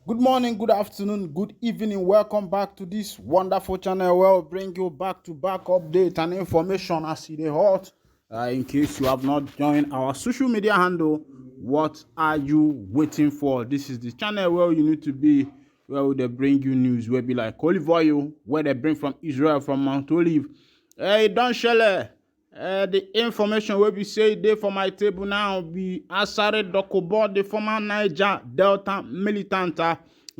Good morning, good afternoon, good evening. Welcome back to this wonderful channel where we bring you back-to-back update and information as it is hot. In case you have not joined our social media handle, what are you waiting for? This is the channel where you need to be, where they bring you news, where be like olive oil, where they bring from Israel, from Mount Olive. Hey, don't share. The information will be say there for my table now be Asari Dokubo, the former Niger Delta militant,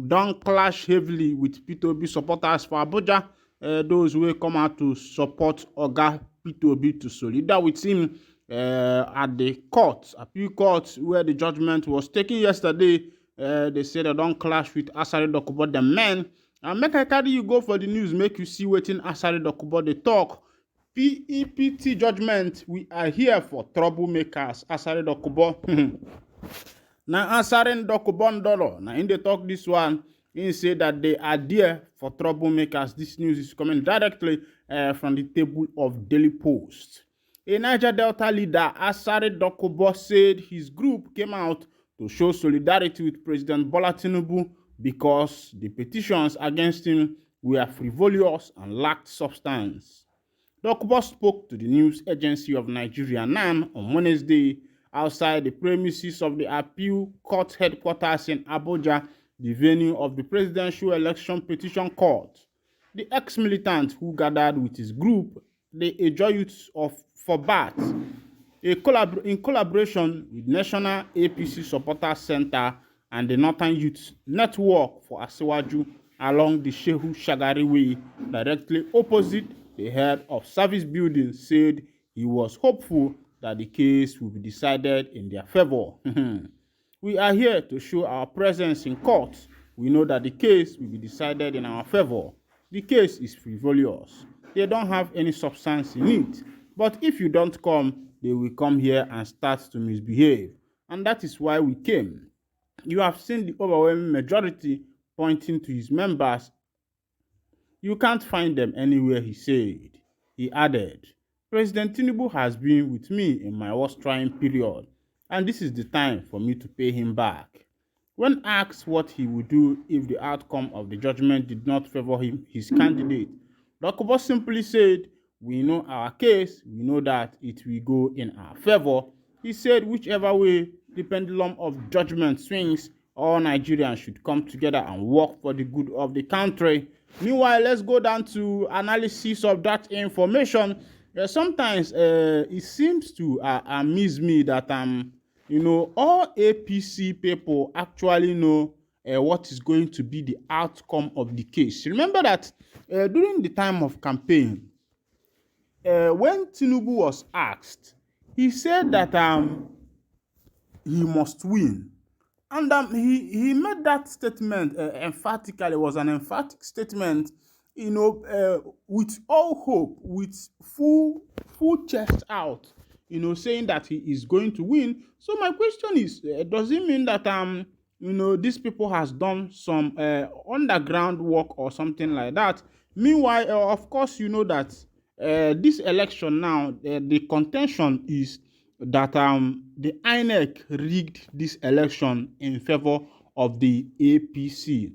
don't clash heavily with P2B supporters for Abuja. Those who come out to support Oga P2B to solidar with him at the court, appeal court, where the judgment was taken yesterday. They said they don't clash with Asari Dokubo, the men. And make I carry you go for the news, make you see wetin Asari Dokubo they talk. PEPT judgment, we are here for troublemakers. Asari Dokubo. Now Asari Dokubo Ndolo. Now in the talk this one, he say that they are there for troublemakers. This news is coming directly from the table of Daily Post. A Niger Delta leader, Asari Dokubo, said his group came out to show solidarity with President Bola Tinubu because the petitions against him were frivolous and lacked substance. Dokubo spoke to the news agency of Nigeria NAN on Wednesday outside the premises of the appeal court headquarters in Abuja, the venue of the presidential election petition court. The ex-militant who gathered with his group, the Ejo Youths of Forbat, in collaboration with National APC Supporters Center and the Northern Youth Network for Asiwaju along the Shehu Shagari Way, directly opposite the head of service building, said he was hopeful that the case will be decided in their favor. We are here to show our presence in court. We know that the case will be decided in our favor. The case is frivolous. They don't have any substance in it. But if you don't come, they will come here and start to misbehave. And that is why we came. You have seen the overwhelming majority pointing to his members. You can't find them anywhere, he said. He added, President Tinubu has been with me in my worst trying period, and this is the time for me to pay him back. When asked what he would do if the outcome of the judgment did not favor him, his candidate, Dokubo simply said, we know our case, we know that it will go in our favor. He said, whichever way the pendulum of judgment swings, all Nigerians should come together and work for the good of the country. Meanwhile, let's go down to analysis of that information. Sometimes it seems to amaze me that all APC people actually know what is going to be the outcome of the case. Remember that during the time of campaign, when Tinubu was asked, he said that he must win. And he made that statement emphatically. It was an emphatic statement, with all hope, with full chest out, saying that he is going to win. So my question is, does it mean that these people has done some underground work or something like that? Meanwhile, of course, you know that this election now, the contention is that the INEC rigged this election in favor of the APC,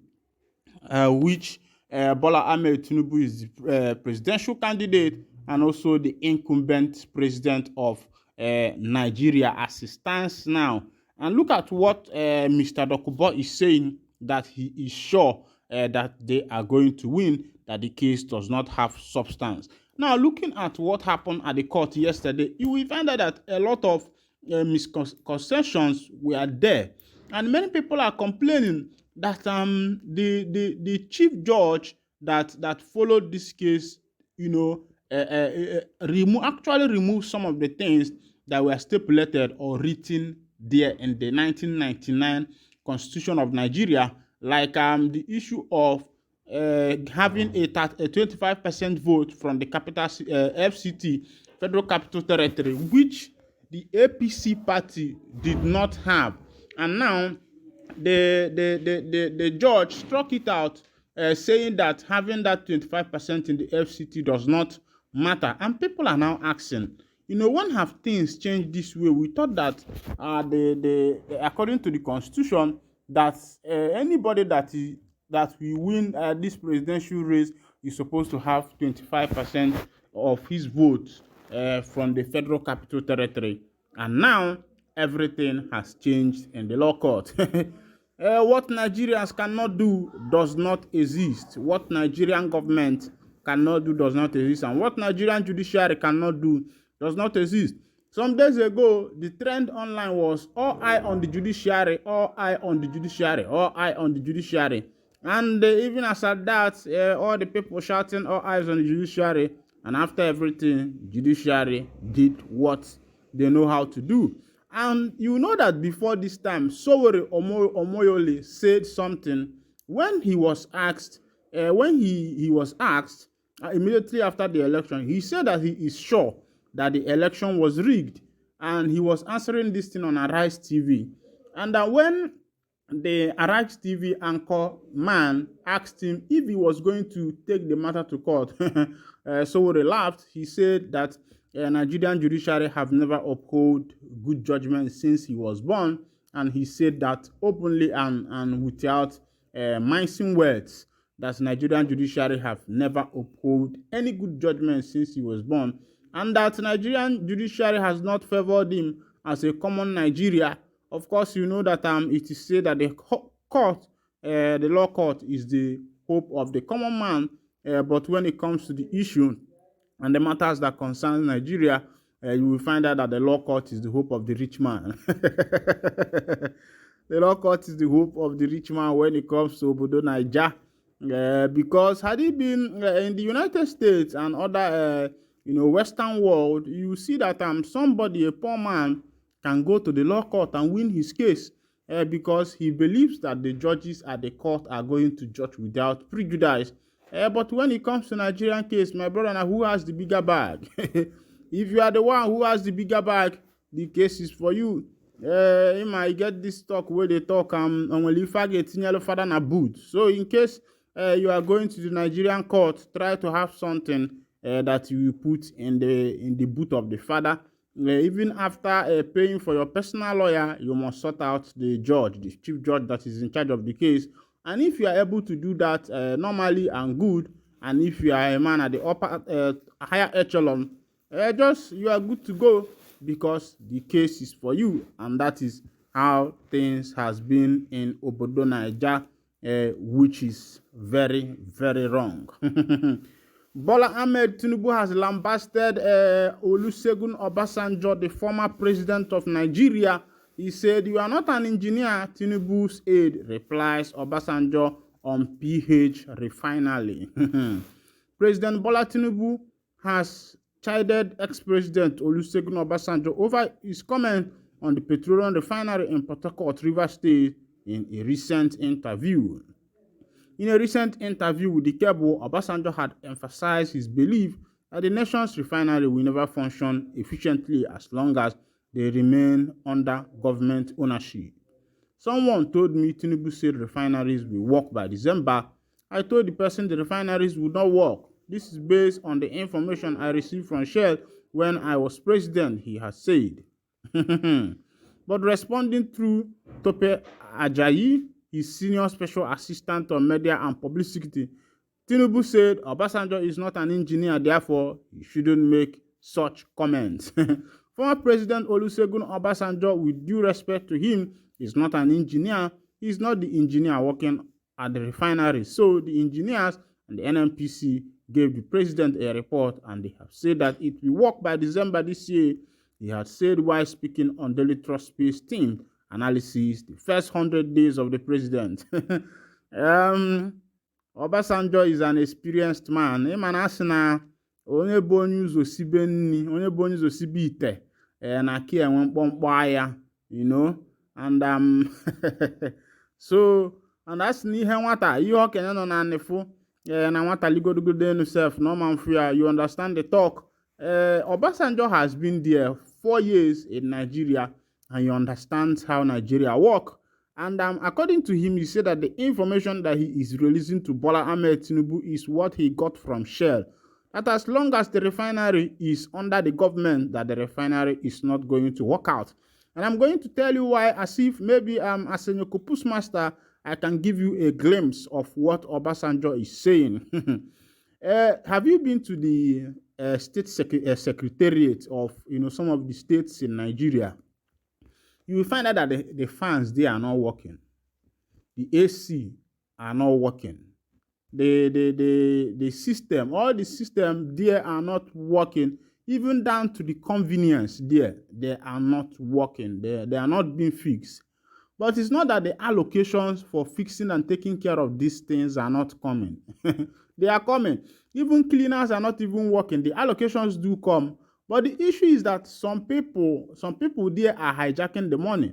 which Bola Ahmed Tinubu is the presidential candidate and also the incumbent president of Nigeria as it stands now. And look at what Mr. Dokubo is saying, that he is sure that they are going to win, that the case does not have substance. Now, looking at what happened at the court yesterday, you will find out that a lot of misconceptions were there. And many people are complaining that the chief judge that followed this case, actually removed some of the things that were stipulated or written there in the 1999 Constitution of Nigeria, like the issue of having a 25% vote from the capital FCT, Federal Capital Territory, which the APC party did not have. And now the judge struck it out, saying that having that 25% in the FCT does not matter. And people are now asking, when have things changed this way? We thought that according to the Constitution, that anybody that will win this presidential race is supposed to have 25% of his votes from the Federal Capital Territory. And now everything has changed in the law court. What Nigerians cannot do does not exist. What Nigerian government cannot do does not exist. And what Nigerian judiciary cannot do does not exist. Some days ago, the trend online was all eye on the judiciary, all eye on the judiciary, all eye on the judiciary. And even as at that, all the people shouting all eyes on the judiciary. And after everything, judiciary did what they know how to do. And you know that before this time, Sowore Omoyole said something when he was asked, immediately after the election. He said that he is sure that the election was rigged, and he was answering this thing on Arise TV. And that when the Arise TV anchor man asked him if he was going to take the matter to court, Sowore laughed. He said that Nigerian judiciary have never upheld good judgment since he was born, and he said that openly and without mincing words, that Nigerian judiciary have never upheld any good judgment since he was born, and that Nigerian judiciary has not favored him as a common Nigeria. Of course, you know that it is said that the court, the law court, is the hope of the common man, but when it comes to the issue and the matters that concern Nigeria, you will find out that the law court is the hope of the rich man. The law court is the hope of the rich man when it comes to Obodo Naija. Because had he been in the United States and other Western world, you see that somebody, a poor man, can go to the law court and win his case because he believes that the judges at the court are going to judge without prejudice. But when it comes to Nigerian case, my brother, now who has the bigger bag? If you are the one who has the bigger bag, the case is for you. You might get this talk where they talk only if I get in father na boot. So in case you are going to the Nigerian court, try to have something that you put in the boot of the father. Even after paying for your personal lawyer, you must sort out the judge, the chief judge that is in charge of the case. And if you are able to do that normally and good, and if you are a man at the upper higher echelon, you are good to go, because the case is for you. And that is how things has been in Obodo Naija, which is very, very wrong. Bola Ahmed Tinubu has lambasted Olusegun Obasanjo, the former president of Nigeria. He said, "You are not an engineer," Tinubu's aide replies Obasanjo on PH refinery. President Bola Tinubu has chided ex-president Olusegun Obasanjo over his comment on the petroleum refinery in Port Harcourt, Rivers State, in a recent interview. In a recent interview with the cable, Obasanjo had emphasized his belief that the nation's refinery will never function efficiently as long as they remain under government ownership. "Someone told me Tinubu said refineries will work by December. I told the person the refineries would not work. This is based on the information I received from Shell when I was president," he has said. But responding through Tope Ajayi, his senior special assistant on media and publicity, Tinubu said Obasanjo is not an engineer, therefore he shouldn't make such comments. Former President Olusegun Obasanjo, with due respect to him, is not an engineer. He is not the engineer working at the refinery. So the engineers and the NNPC gave the president a report, and they have said that it will work by December this year. He had said while speaking on Daily Trust Space Team analysis, the first 100 days of the president. Obasanjo is an experienced man. Onye bụ onye ụzọ sibe nni, onye bụ onye ụzọ sibe ite, na ki enwe mkpọmkpọ aya, and so, and that's n'ihe nwata, ihe okenye nọ na nefu, na nwata ligodogodo enu self, no man fear, you understand the talk. Obasanjo has been there 4 years in Nigeria, and he understands how Nigeria work. And according to him, he said that the information that he is releasing to Bola Ahmed Tinubu is what he got from Shell. That as long as the refinery is under the government, that the refinery is not going to work out. And I'm going to tell you why, as if maybe as a Nyokopus master, I can give you a glimpse of what Obasanjo is saying. Have you been to the state secretariat of some of the states in Nigeria? You will find out that the fans there are not working. The AC are not working. The system, all the system there are not working, even down to the convenience there, they are not working. They are not being fixed. But it's not that the allocations for fixing and taking care of these things are not coming. They are coming. Even cleaners are not even working. The allocations do come. But the issue is that some people there are hijacking the money.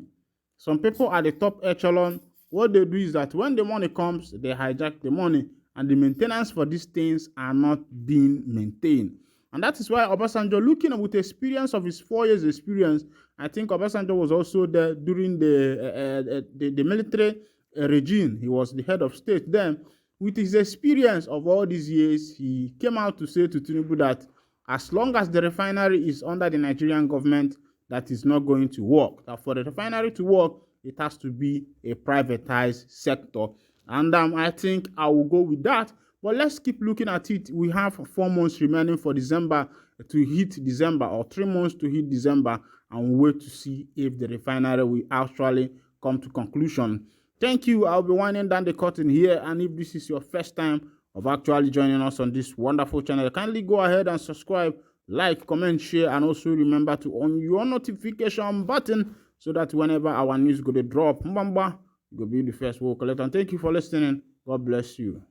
Some people at the top echelon, what they do is that when the money comes, they hijack the money, and the maintenance for these things are not being maintained. And that is why Obasanjo, looking with experience of his 4 years experience, I think Obasanjo was also there during the military regime. He was the head of state then. With his experience of all these years, he came out to say to Tinubu that as long as the refinery is under the Nigerian government, that is not going to work. That for the refinery to work, it has to be a privatized sector. And I think I will go with that. But let's keep looking at it. We have 4 months remaining for December to hit December, or 3 months to hit December, and we'll wait to see if the refinery will actually come to conclusion. Thank you. I'll be winding down the curtain here. And if this is your first time of actually joining us on this wonderful channel, kindly go ahead and subscribe, like, comment, share, and also remember to on your notification button so that whenever our news go to drop, you'll be the first one collect. And thank you for listening. God bless you.